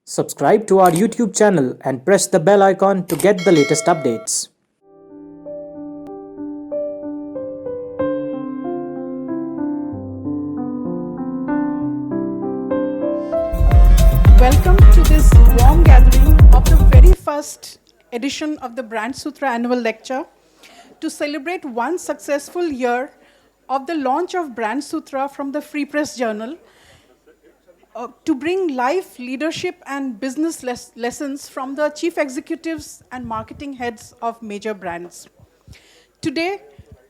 Subscribe to our YouTube channel and press the bell icon to get the latest updates. Welcome to this warm gathering of the very first edition of the BrandSutra Annual Lecture to celebrate one successful year of the launch of BrandSutra from the Free Press Journal to bring life, leadership and business lessons from the chief executives and marketing heads of major brands. Today,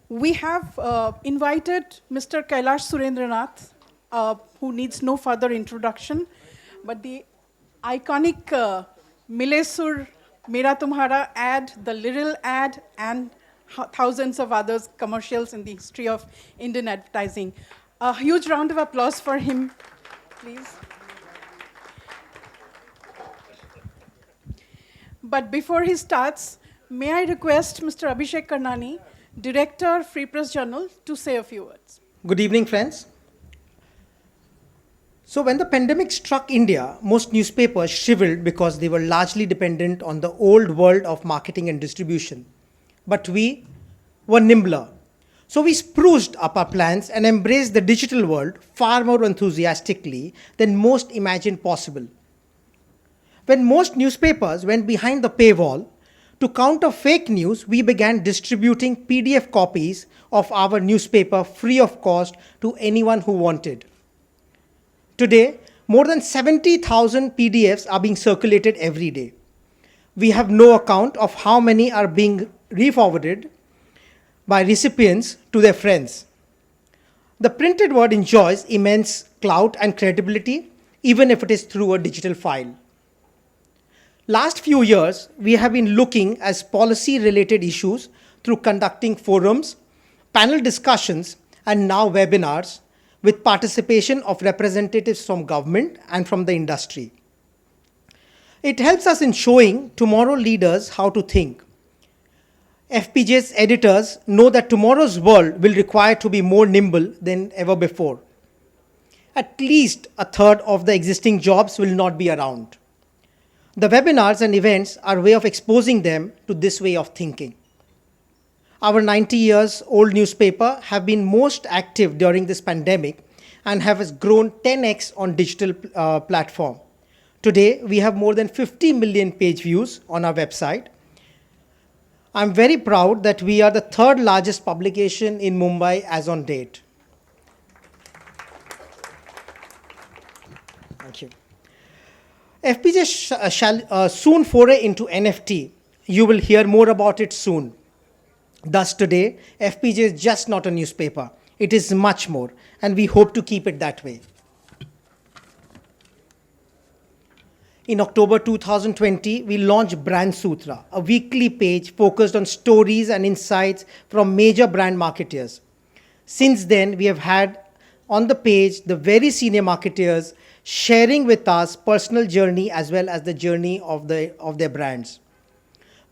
we have invited Mr. Kailash Surendranath, who needs no further introduction, but the iconic Mile Sur Mera Tumhara ad, the Liril ad, and thousands of others commercials in the history of Indian advertising. A huge round of applause for him, please. But before he starts, may I request Mr. Abhishek Karnani, Director, Free Press Journal, to say a few words. Good evening, friends. So when the pandemic struck India, most newspapers shriveled because they were largely dependent on the old world of marketing and distribution. But we were nimbler. So we spruced up our plans and embraced the digital world far more enthusiastically than most imagined possible. When most newspapers went behind the paywall, to counter fake news, we began distributing PDF copies of our newspaper free of cost to anyone who wanted. Today, more than 70,000 PDFs are being circulated every day. We have no account of how many are being re-forwarded by recipients to their friends. The printed word enjoys immense clout and credibility, even if it is through a digital file. Last few years, we have been looking at policy-related issues through conducting forums, panel discussions, and now webinars, with participation of representatives from government and from the industry. It helps us in showing tomorrow leaders how to think. FPJ's editors know that tomorrow's world will require to be more nimble than ever before. At least a third of the existing jobs will not be around. The webinars and events are a way of exposing them to this way of thinking. Our 90 years old newspaper have been most active during this pandemic and have grown 10x on digital platform. Today, we have more than 50 million page views on our website. I'm very proud that we are the third largest publication in Mumbai as on date. Thank you. FPJ shall soon foray into NFT. You will hear more about it soon. Thus today, FPJ is just not a newspaper. It is much more, and we hope to keep it that way. In October 2020, we launched BrandSutra, a weekly page focused on stories and insights from major brand marketers. Since then, we have had on the page the very senior marketers sharing with us personal journey as well as the journey of their brands.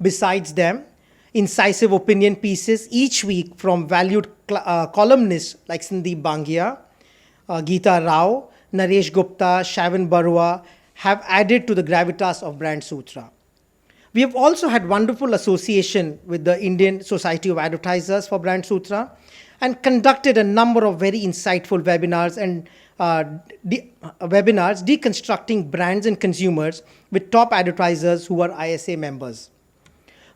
Besides them, incisive opinion pieces each week from valued columnists like Sandeep Bangia, Geeta Rao, Naresh Gupta, Shavan Barua have added to the gravitas of BrandSutra. We have also had wonderful association with the Indian Society of Advertisers for BrandSutra and conducted a number of very insightful webinars and webinars deconstructing brands and consumers with top advertisers who are ISA members.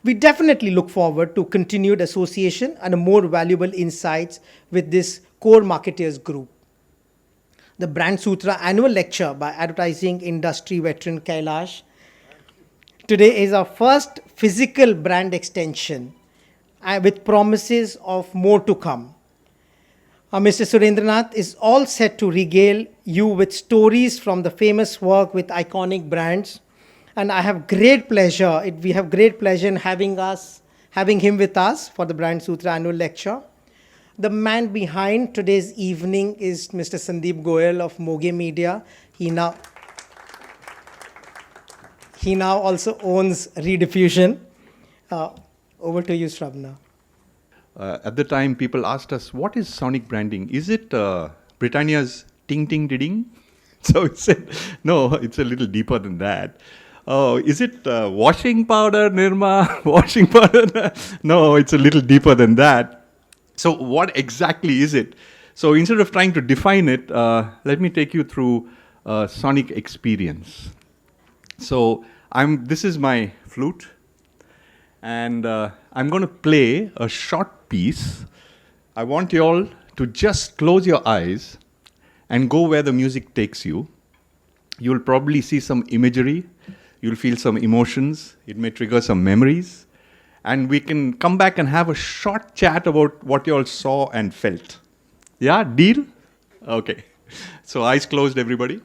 We definitely look forward to continued association and a more valuable insights with this core marketers group. The BrandSutra Annual Lecture by advertising industry veteran Kailash today is our first physical brand extension with promises of more to come. Mr. Surendranath is all set to regale you with stories from the famous work with iconic brands. And I have great pleasure, we have great pleasure in having him with us for the BrandSutra Annual Lecture. The man behind today's evening is Mr. Sandeep Goyal of Moge Media. He now also owns Rediffusion. Over to you, Sravna. At the time, people asked us, what is sonic branding? Is it Britannia's ting ting ding? So he said, no, it's a little deeper than that. Oh, is it washing powder, Nirma? Washing powder? No, it's a little deeper than that. So what exactly is it? So instead of trying to define it, let me take you through a sonic experience. So this is my flute, and I'm going to play a short piece. I want you all to just close your eyes and go where the music takes you. You'll probably see some imagery. You'll feel some emotions. It may trigger some memories. And we can come back and have a short chat about what you all saw and felt. Yeah, deal? Okay. So eyes closed, everybody.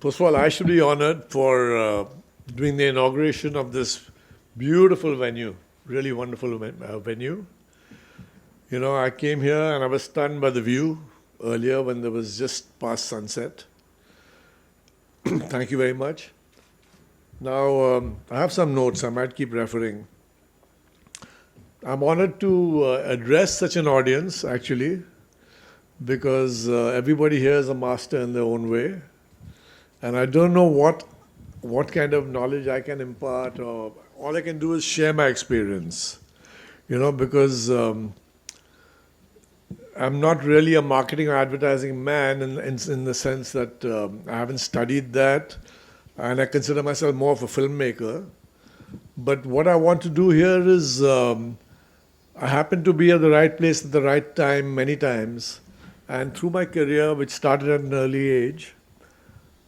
First of all, I should be honored for doing the inauguration of this beautiful venue, really wonderful venue. You know, I came here and I was stunned by the view earlier when there was just past sunset. Thank you very much. Now, I have some notes I might keep referring. I'm honored to address such an audience, actually, because everybody here is a master in their own way. And I don't know what kind of knowledge I can impart, or all I can do is share my experience, you know, because I'm not really a marketing or advertising man in the sense that I haven't studied that, and I consider myself more of a filmmaker. But what I want to do here is I happen to be at the right place at the right time many times, and through my career, which started at an early age,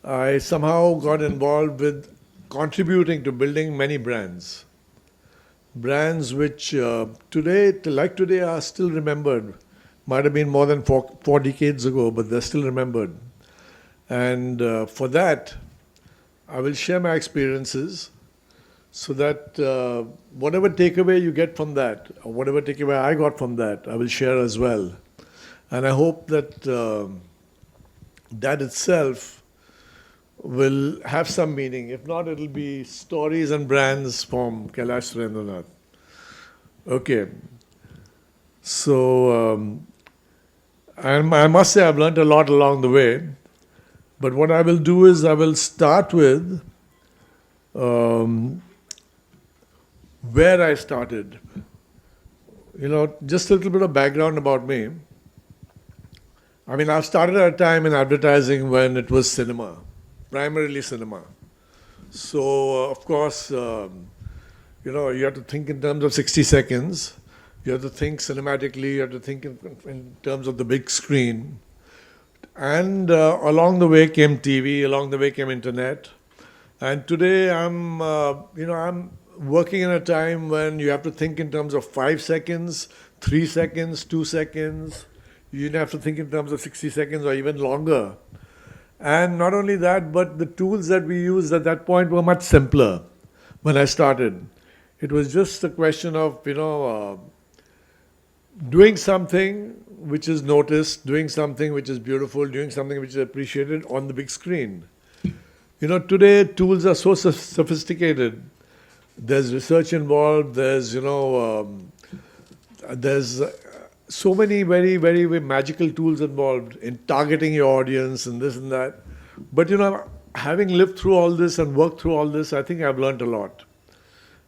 I somehow got involved with contributing to building many brands. Brands which today are still remembered. Might have been more than four decades ago, but they're still remembered. And for that, I will share my experiences so that whatever takeaway you get from that, or whatever takeaway I got from that, I will share as well. And I hope that that itself will have some meaning. If not, it'll be stories and brands from Kailash Surendranath. Okay. So, I must say I've learned a lot along the way. But what I will do is I will start with where I started. You know, just a little bit of background about me. I mean, I've started at a time in advertising when it was cinema. Primarily cinema. So, of course, you know, you have to think in terms of 60 seconds. You have to think cinematically. You have to think in terms of the big screen. And along the way came TV. Along the way came internet. And today I'm working in a time when you have to think in terms of 5 seconds, 3 seconds, 2 seconds. You have to think in terms of 60 seconds or even longer. And not only that, but the tools that we used at that point were much simpler when I started. It was just a question of, doing something which is noticed, doing something which is beautiful, doing something which is appreciated on the big screen. You know, today tools are so sophisticated. There's research involved, there's so many very, very, very magical tools involved in targeting your audience and this and that. But, you know, having lived through all this and worked through all this, I think I've learned a lot.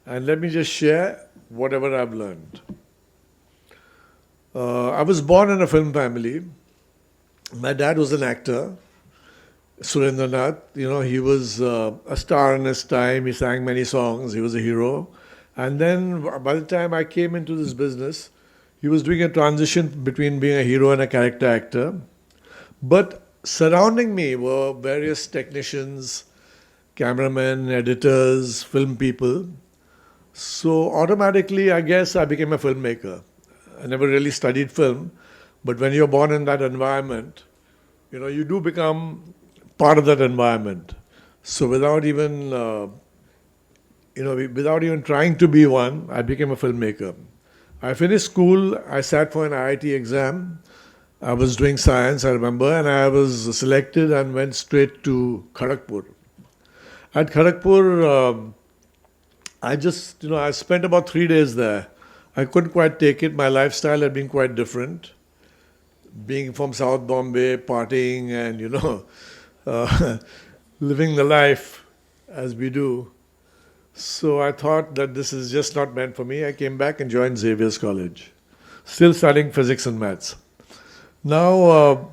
And let me just share whatever I've learned. I was born in a film family. My dad was an actor, Surendranath. You know, he was a star in his time. He sang many songs. He was a hero. And then by the time I came into this business, he was doing a transition between being a hero and a character actor. But surrounding me were various technicians, cameramen, editors, film people. So automatically, I guess I became a filmmaker. I never really studied film, but when you're born in that environment, you know, you do become part of that environment. So without even trying to be one, I became a filmmaker. I finished school, I sat for an IIT exam, I was doing science, I remember, and I was selected and went straight to Kharagpur. At Kharagpur, I spent about 3 days there. I couldn't quite take it. My lifestyle had been quite different. Being from South Bombay, partying and, living the life as we do. So I thought that this is just not meant for me. I came back and joined Xavier's College, still studying physics and maths. Now,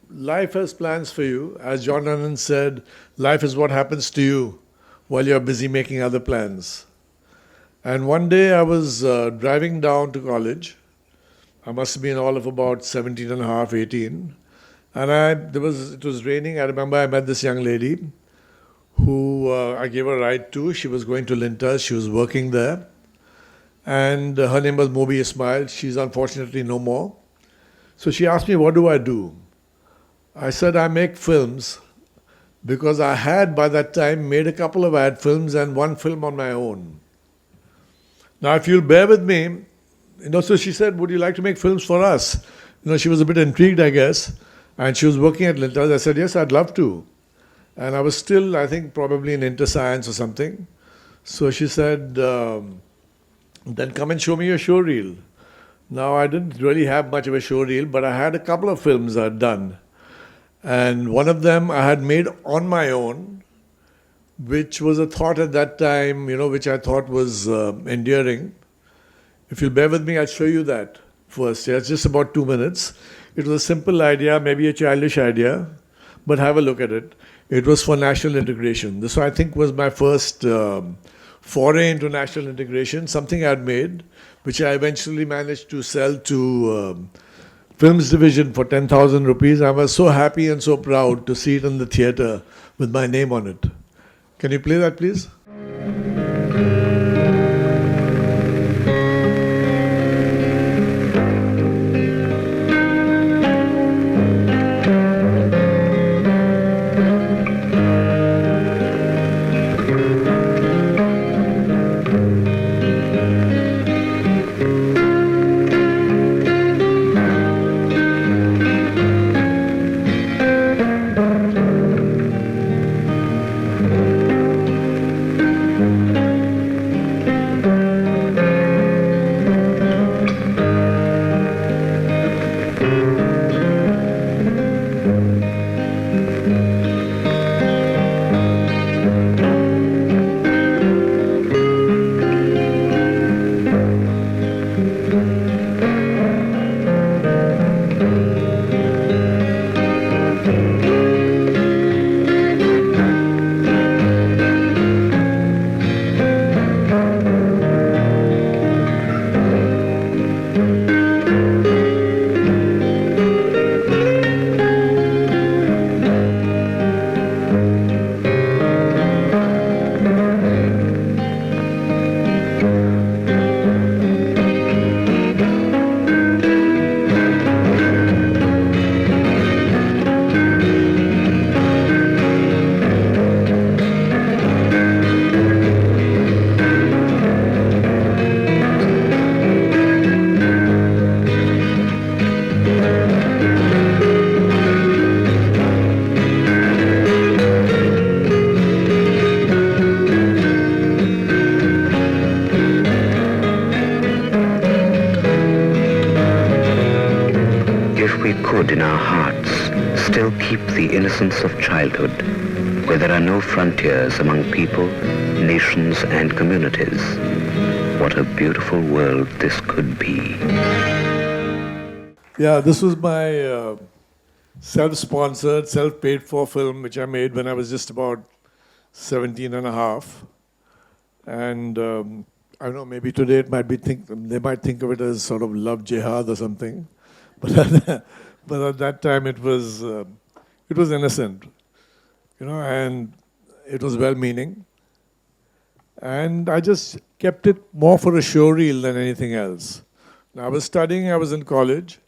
life has plans for you. As John Lennon said, life is what happens to you while you're busy making other plans. And one day I was driving down to college. I must have been all of about 17 and a half, 18. And it was raining. I remember I met this young lady who I gave a ride to. She was going to Lintas. She was working there. And her name was Mobi Ismail. She's unfortunately no more. So she asked me, what do I do? I said, I make films, because I had by that time made a couple of ad films and one film on my own. Now, if you'll bear with me, so she said, would you like to make films for us? She was a bit intrigued, I guess. And she was working at Lintas. I said, yes, I'd love to. And I was still, I think, probably in inter-science or something. So she said, then come and show me your show reel. Now, I didn't really have much of a show reel, but I had a couple of films I'd done. And one of them I had made on my own, which was a thought at that time, which I thought was endearing. If you'll bear with me, I'll show you that first. Yeah, it's just about 2 minutes. It was a simple idea, maybe a childish idea, but have a look at it. It was for national integration. This, I think, was my first foray into national integration, something I'd made, which I eventually managed to sell to Films Division for 10,000 rupees. I was so happy and so proud to see it in the theatre with my name on it. Can you play that, please? could in our hearts still keep the innocence of childhood, where there are no frontiers among people, nations, and communities. What a beautiful world this could be. Yeah, this was my self-sponsored, self-paid-for film, which I made when I was just about 17 and a half. And I don't know, maybe today it might be they might think of it as sort of love jihad or something. But at that time it was innocent, and it was well-meaning. And I just kept it more for a show reel than anything else. Now, I was studying, I was in college,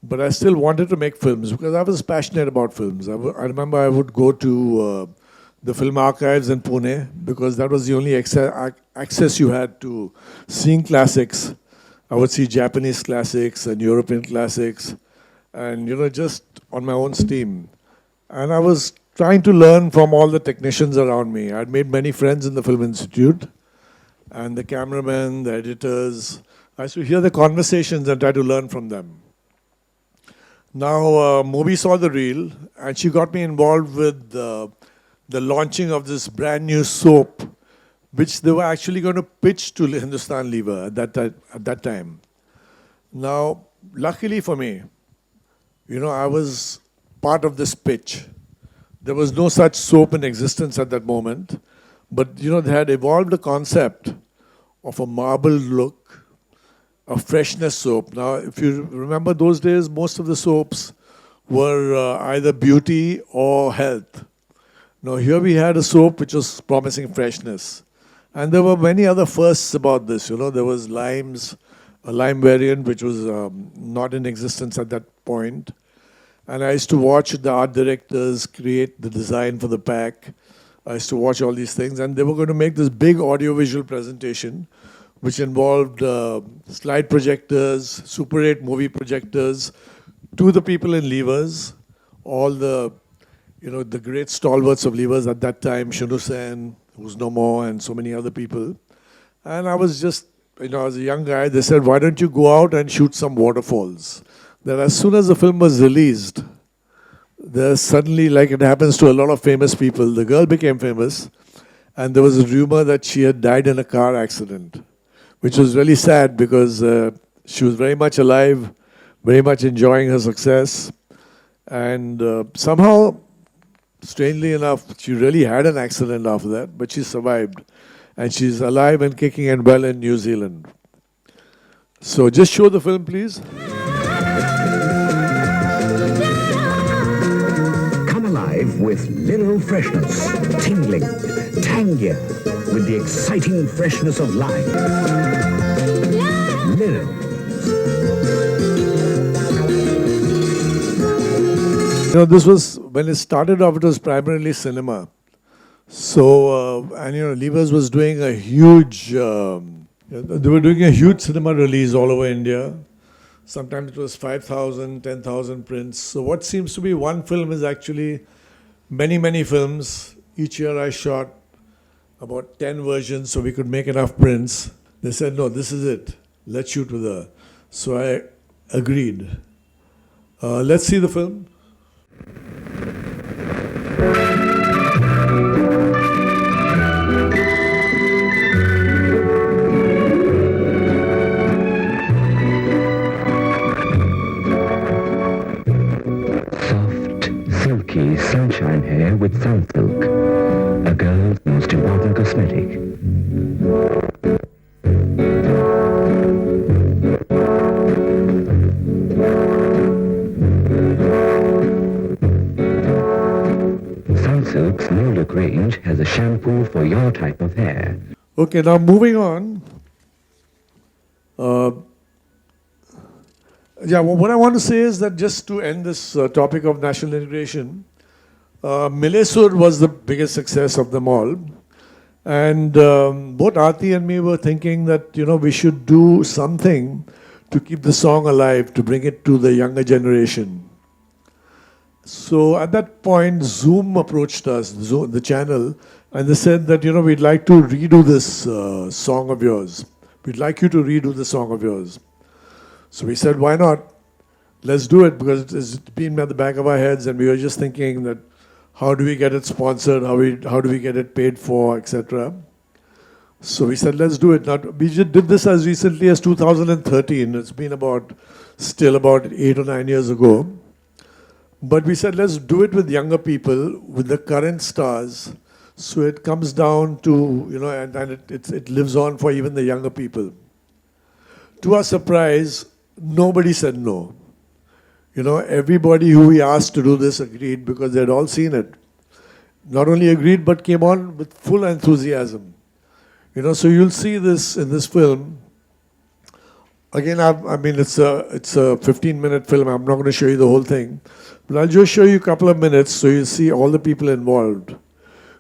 but I still wanted to make films because I was passionate about films. I remember I would go to the film archives in Pune because that was the only access you had to seeing classics. I would see Japanese classics and European classics, and just on my own steam. And I was trying to learn from all the technicians around me. I'd made many friends in the Film Institute, and the cameramen, the editors. I used to hear the conversations and try to learn from them. Now, Moby saw the reel, and she got me involved with the launching of this brand new soap, which they were actually going to pitch to Hindustan Lever at that time. Now, luckily for me, I was part of this pitch. There was no such soap in existence at that moment, but they had evolved a concept of a marbled look, a freshness soap. Now, if you remember those days, most of the soaps were either beauty or health. Now, here we had a soap which was promising freshness. And there were many other firsts about this. There was limes, a lime variant which was not in existence at that point. And I used to watch the art directors create the design for the pack. I used to watch all these things. And they were going to make this big audiovisual presentation which involved slide projectors, Super 8 movie projectors, to the people in levers, all the great stalwarts of levers at that time, Shinu Sen, who's no more, and so many other people. And I was just, as a young guy, they said, why don't you go out and shoot some waterfalls? Then as soon as the film was released, there suddenly, like it happens to a lot of famous people, the girl became famous, and there was a rumor that she had died in a car accident, which was really sad because she was very much alive, very much enjoying her success. And somehow, strangely enough, she really had an accident after that, but she survived. And she's alive and kicking and well in New Zealand. So just show the film, please. Come alive with Lino Freshness. Tingling, tangier, with the exciting freshness of life. Lino. This was, when it started off, it was primarily cinema. So, Levers was doing a huge, they were doing a huge cinema release all over India. Sometimes it was 5,000, 10,000 prints. So what seems to be one film is actually many, many films. Each year I shot about 10 versions so we could make enough prints. They said, no, this is it. Let's shoot with her. So I agreed. Let's see the film. Silky sunshine hair with sun silk, a girl's most important cosmetic. Sunsilk's new look range has a shampoo for your type of hair. Okay, now moving on. What I want to say is that just to end this topic of national integration, Milesur was the biggest success of them all. And both Aarti and me were thinking that, we should do something to keep the song alive, to bring it to the younger generation. So at that point, Zoom approached us, the channel, and they said that, we'd like to redo this song of yours. We'd like you to redo the song of yours. So we said, why not? Let's do it, because it's been at the back of our heads, and we were just thinking that how do we get it sponsored, how do we get it paid for, etc. So we said, let's do it. Now, we just did this as recently as 2013. It's been still about 8 or 9 years ago. But we said, let's do it with younger people, with the current stars, so it comes down to, and it lives on for even the younger people. To our surprise, nobody said no. Everybody who we asked to do this agreed because they had all seen it. Not only agreed, but came on with full enthusiasm. So you'll see this in this film. Again, it's a 15-minute film. I'm not going to show you the whole thing. But I'll just show you a couple of minutes so you'll see all the people involved.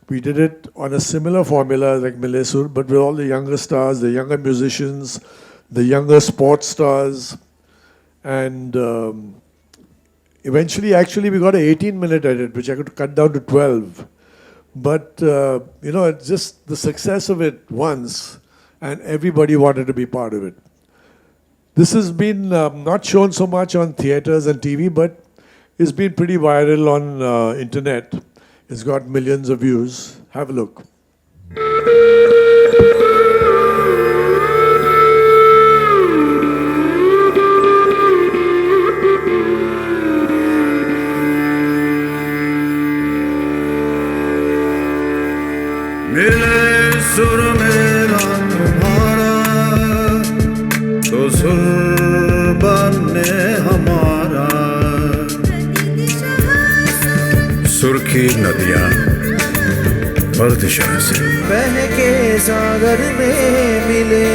We did it on a similar formula like Milesur, but with all the younger stars, the younger musicians, the younger sports stars, and eventually, actually, we got an 18-minute edit, which I could cut down to 12. But, it's just the success of it once, and everybody wanted to be part of it. This has been not shown so much on theaters and TV, but it's been pretty viral on internet. It's got millions of views. Have a look. मिले सुर मेरा तुम्हारा तो सुर बने हमारा सुर्खी नदियाँ बर्दिशा से बह के सागर में मिले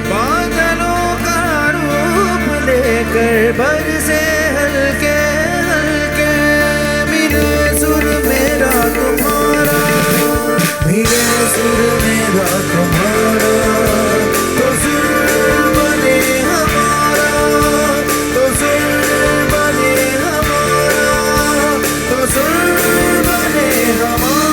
बादलों का रूप लेकर बरसे हल्के हल्के मिले सुर मेरा तुम्हारा मिले सुर मेरा तुम्हारा तो सुर बने हमारा तो सुर बने हमारा तो सुर बने हमारा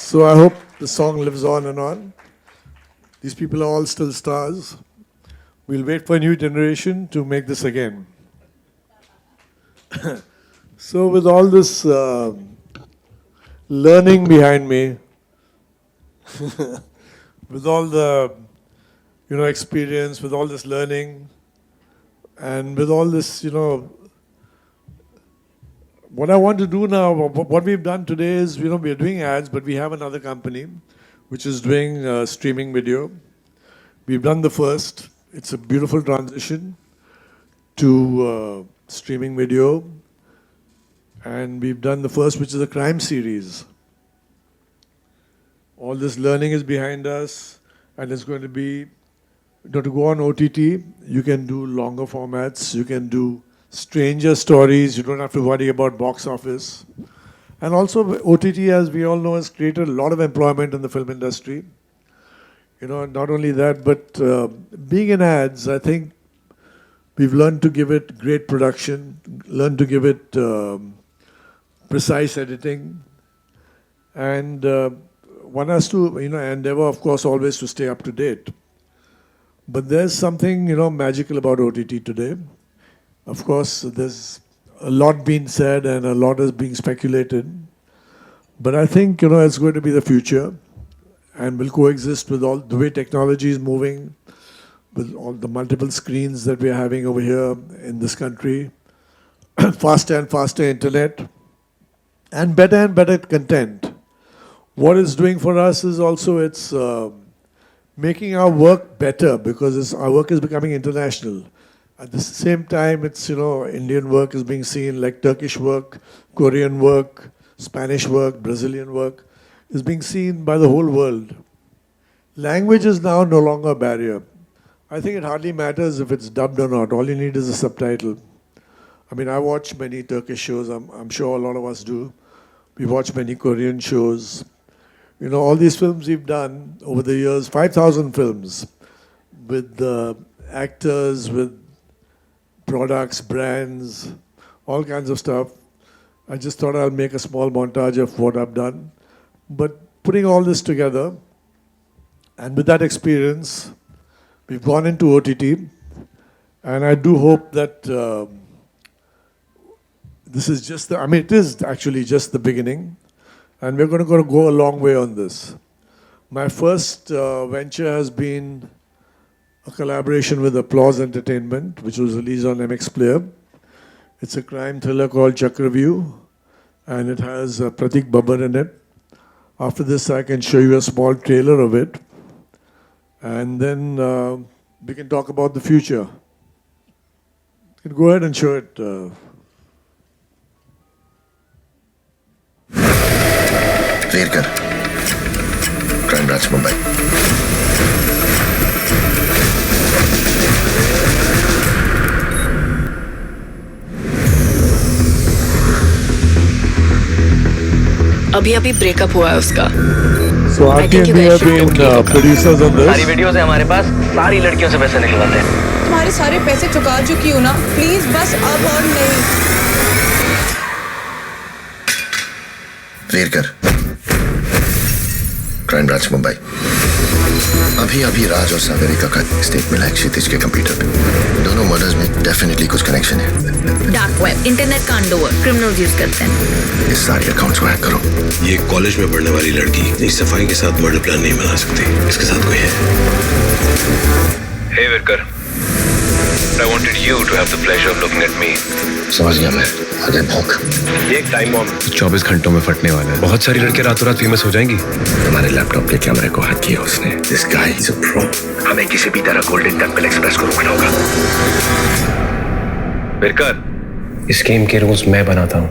So I hope the song lives on and on. These people are all still stars. We'll wait for a new generation to make this again. So with all this learning behind me, with all the experience, with all this learning, and with all this, what I want to do now, what we've done today is, we're doing ads, but we have another company which is doing streaming video. We've done the first. It's a beautiful transition to streaming video. And we've done the first, which is a crime series. All this learning is behind us, and it's going to be, to go on OTT, you can do longer formats, you can do stranger stories, you don't have to worry about box office. And also OTT, as we all know, has created a lot of employment in the film industry. Not only that, but being in ads, I think we've learned to give it great production, learned to give it precise editing, and one has to, endeavor, of course, always to stay up to date. But there's something, magical about OTT today. Of course, there's a lot being said and a lot is being speculated. But I think, it's going to be the future and will coexist with all the way technology is moving, with all the multiple screens that we are having over here in this country, faster and faster internet, and better content. What it's doing for us is also it's making our work better, because our work is becoming international. At the same time, it's, Indian work is being seen, like Turkish work, Korean work, Spanish work, Brazilian work, is being seen by the whole world. Language is now no longer a barrier. I think it hardly matters if it's dubbed or not. All you need is a subtitle. I mean, I watch many Turkish shows. I'm sure a lot of us do. We watch many Korean shows. All these films we've done over the years, 5,000 films, with actors, with products, brands, all kinds of stuff. I just thought I'll make a small montage of what I've done. But putting all this together, and with that experience, we've gone into OTT, and I do hope that this is just it is actually just the beginning, and we're going to go a long way on this. My first venture has been a collaboration with Applause Entertainment, which was released on MX Player. It's a crime thriller called Chakraview, and it has Pratik Babbar in it. After this, I can show you a small trailer of it, and then we can talk about the future. You can go ahead and show it. Verkar, Crime Branch, Mumbai. अभी breakup हुआ है उसका। So RT and we have been producers on सारी this. Videos है हमारे पास, सारी लड़कियों से पैसे निकलवाते हैं। तुम्हारे सारे पैसे चुका चुकी हूँ ना, प्लीज बस अब और नहीं। वेरकर, क्राइम ब्रांच मुंबई। अभी राज और सागरिका का स्टेट मिला है क्षितिज के कंप्यूटर पे। दोनों मर्डर्स में डेफिनेटली कुछ कनेक्शन है। डार्क वेब, इंटरनेट का अंडरवर्ल्ड, क्रिमिनल्स यूज करते हैं। इस सारे अकाउंट्स को हैक करो। ये कॉलेज में पढ़ने वाली लड़की इतनी सफाई के साथ मर्डर प्लान नहीं बना सकती। इसके साथ कोई है। Hey Virkar, I wanted you to have the pleasure of looking at me. समझ गया मैं। आगे भौंक। ये एक टाइम बॉम्ब 24 घंटों में फटने वाला है। बहुत सारी लड़कियां रातों रात फेमस हो जाएंगी। तुम्हारे लैपटॉप के कैमरे को हैक किया उसने। This guy is a pro. हमें किसी भी तरह गोल्डन टेम्पल एक्सप्रेस को रोकना होगा। Virkar, इस गेम के रूल्स मैं बनाता हूँ।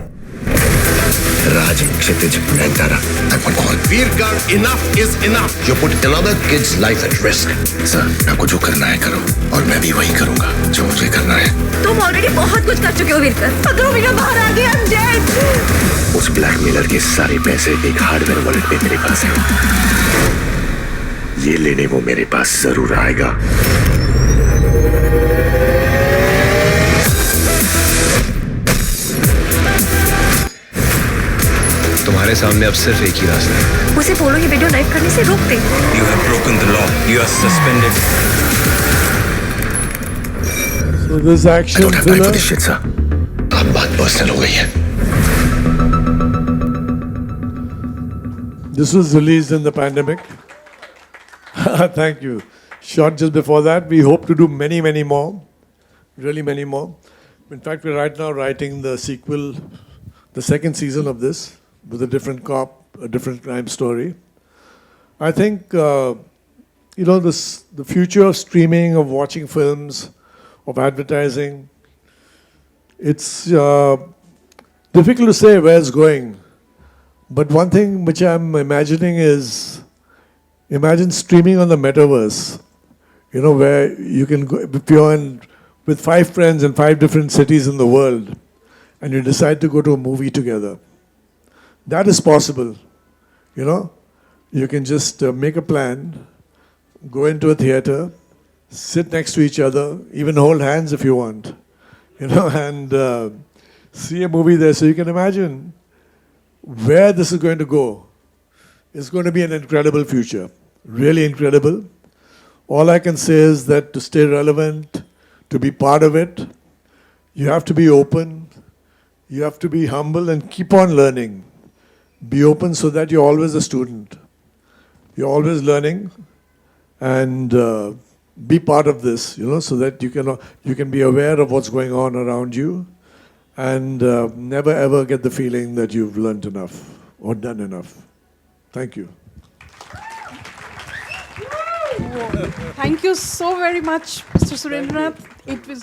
Raj, Kshitij, and Tara. I want all. Virkar, enough is enough. You put another kid's life at risk. Sir, आपको जो करना है करो, और मैं भी वही करूँगा जो मुझे करना है। तुम ऑलरेडी बहुत कुछ कर चुके हो वीरकर। अगर वो बिना बाहर आ गया, I'm dead। उस ब्लैकमेलर के सारे पैसे एक हार्डवेयर वॉलेट पे मेरे पास है। ये लेने वो मेरे पास जरूर आएगा। तुम्हारे सामने अब सिर्फ एक ही रास्ता है। उसे बोलो ये वीडियो लाइव करने से रोक दे। You have broken the law. You are suspended. So this I action don't have time for thriller. this shit, sir. अब बात पर्सनल हो गई है। This was released in the pandemic. Thank you. Shot just before that. We hope to do many, many more. Really many more. In fact, we're right now writing the sequel, the second season of this, with a different cop, a different crime story. I think, the future of streaming, of watching films, of advertising, it's difficult to say where it's going. But one thing which I'm imagining is, imagine streaming on the metaverse, where you can go, if you're with 5 friends in 5 different cities in the world, and you decide to go to a movie together. That is possible. You can just make a plan, go into a theater, sit next to each other, even hold hands if you want, and see a movie there. So you can imagine where this is going to go. It's going to be an incredible future, really incredible. All I can say is that to stay relevant, to be part of it, you have to be open, you have to be humble and keep on learning. Be open so that you're always a student. You're always learning, and be part of this, so that you can be aware of what's going on around you, and never ever get the feeling that you've learned enough or done enough. Thank you. Thank you so very much, Mr. Surendranath.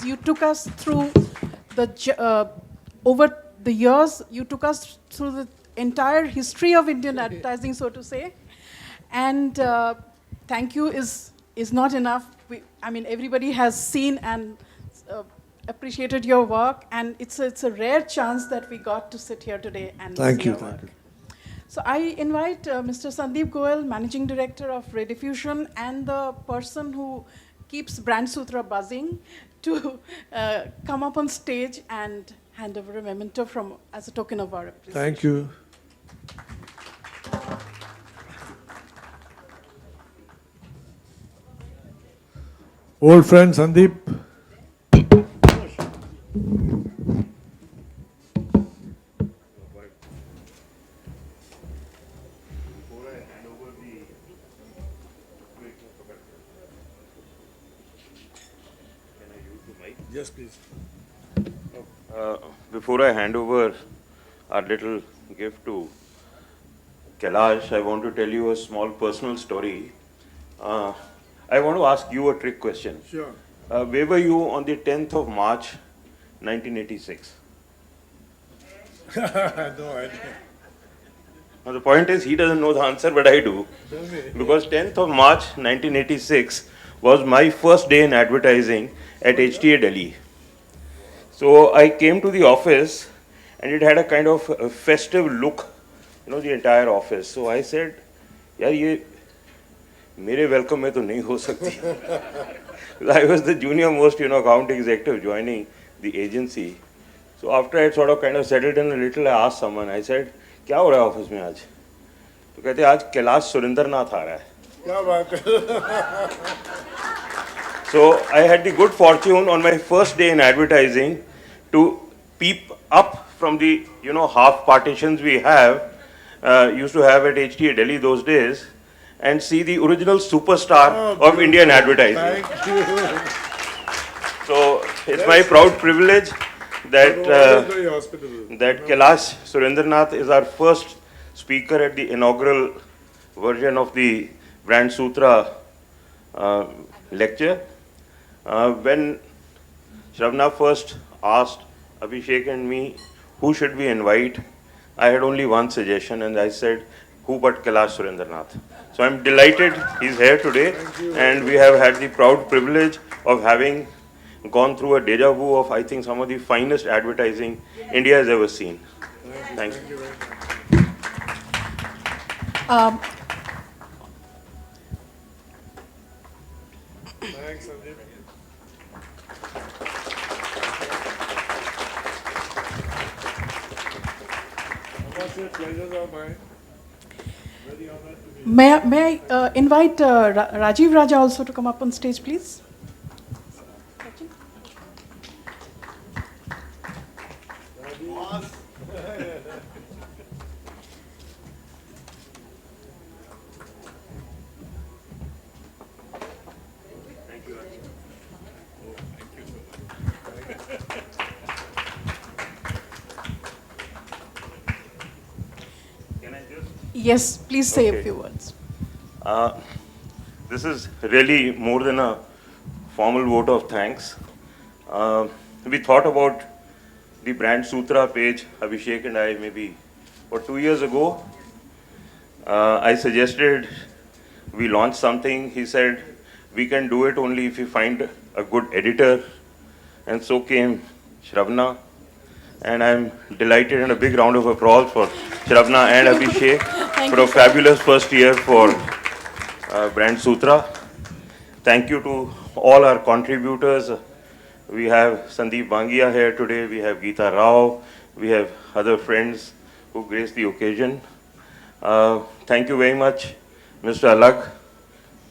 You took us through over the years, you took us through the entire history of Indian advertising, so to say. And thank you is not enough. Everybody has seen and appreciated your work, and it's a rare chance that we got to sit here today and Thank see you. your work. So I invite Mr. Sandeep Goel, Managing Director of Rediffusion and the person who keeps BrandSutra buzzing, to come up on stage and hand over a memento as a token of our appreciation. Thank you. Old friend Sandeep. Yes, please. Before I hand over our little give to Kailash, I want to tell you a small personal story. I want to ask you a trick question. Sure. Where were you on the 10th of March, 1986? No idea. Now the point is, he doesn't know the answer, but I do. Tell me. Because 10th of March, 1986 was my first day in advertising at HTA Delhi. So I came to the office and it had a kind of a festive look, the entire office. So I said, yaar, ye mere welcome mein to nahi ho sakti. I was the junior most, account executive joining the agency. So after I sort of kind of settled in a little, I asked someone, I said, क्या हो रहा है office में आज? तो कहते आज कैलाश सुरेंद्रनाथ आ रहा है. क्या बात है? So I had the good fortune on my first day in advertising to peep up from the half partitions we used to have at HTA Delhi those days, and see the original superstar of Indian advertising. Thank you. So it's my proud privilege that Kailash Surendranath is our first speaker at the inaugural version of the BrandSutra lecture. When Shravna first asked Abhishek and me, who should we invite, I had only one suggestion, and I said, who but Kailash Surendranath. So I'm delighted he's here today, and we have had the proud privilege of having gone through a deja vu of, I think, some of the finest advertising India has ever seen. Thank you. Thanks, Sandeep. Pleasures are mine. Very honored to be here. May I invite Rajiv Raja also to come up on stage, please? Yes, please say a few words. This is really more than a formal vote of thanks. We thought about the BrandSutra page, Abhishek and I, maybe 2 years ago. I suggested we launch something. He said, we can do it only if we find a good editor. And so came Shravna. And I'm delighted, and a big round of applause for Shravna and Abhishek for a fabulous first year for BrandSutra. Thank you to all our contributors. We have Sandeep Bangia here today. We have Geeta Rao. We have other friends who grace the occasion. Thank you very much, Mr. Alag,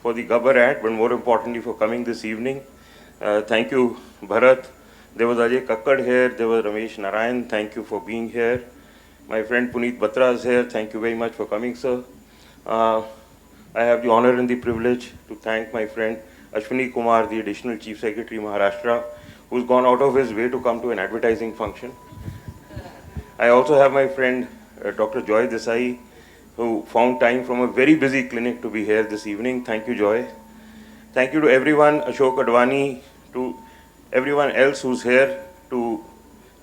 for the Gabbar ad, but more importantly for coming this evening. Thank you, Bharat. There was Ajay Kakkad here, there was Ramesh Narayan, thank you for being here. My friend Puneet Batra is here, thank you very much for coming, sir. I have the honor and the privilege to thank my friend Ashwini Kumar, the Additional Chief Secretary, Maharashtra, who's gone out of his way to come to an advertising function. I also have my friend Dr. Joy Desai, who found time from a very busy clinic to be here this evening. Thank you, Joy. Thank you to everyone, Ashok Advani, to everyone else who's here to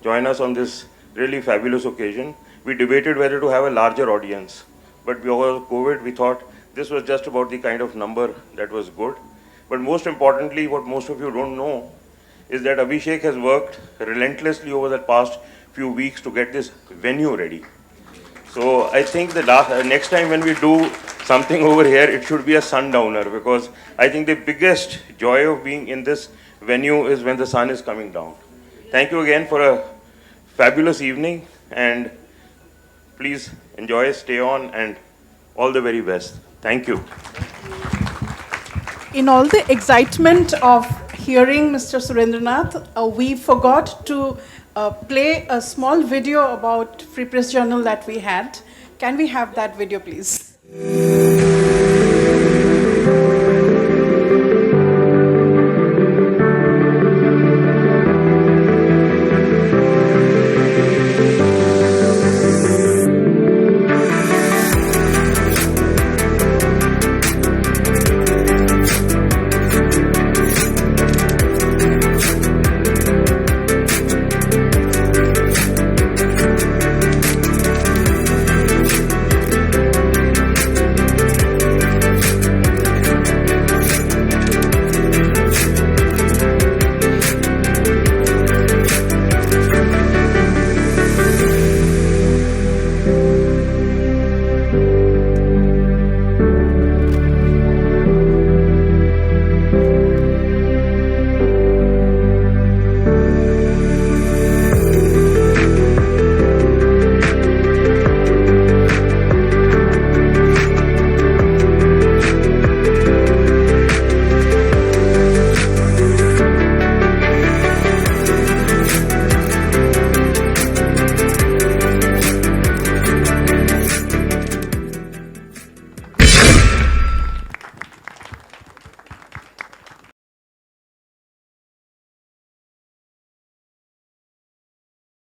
join us on this really fabulous occasion. We debated whether to have a larger audience, but because of COVID, we thought this was just about the kind of number that was good. But most importantly, what most of you don't know is that Abhishek has worked relentlessly over the past few weeks to get this venue ready. So I think the next time when we do something over here, it should be a sundowner, because I think the biggest joy of being in this venue is when the sun is coming down. Thank you again for a fabulous evening, and please enjoy, stay on, and all the very best. Thank you. In all the excitement of hearing Mr. Surendranath, we forgot to play a small video about Free Press Journal that we had. Can we have that video, please?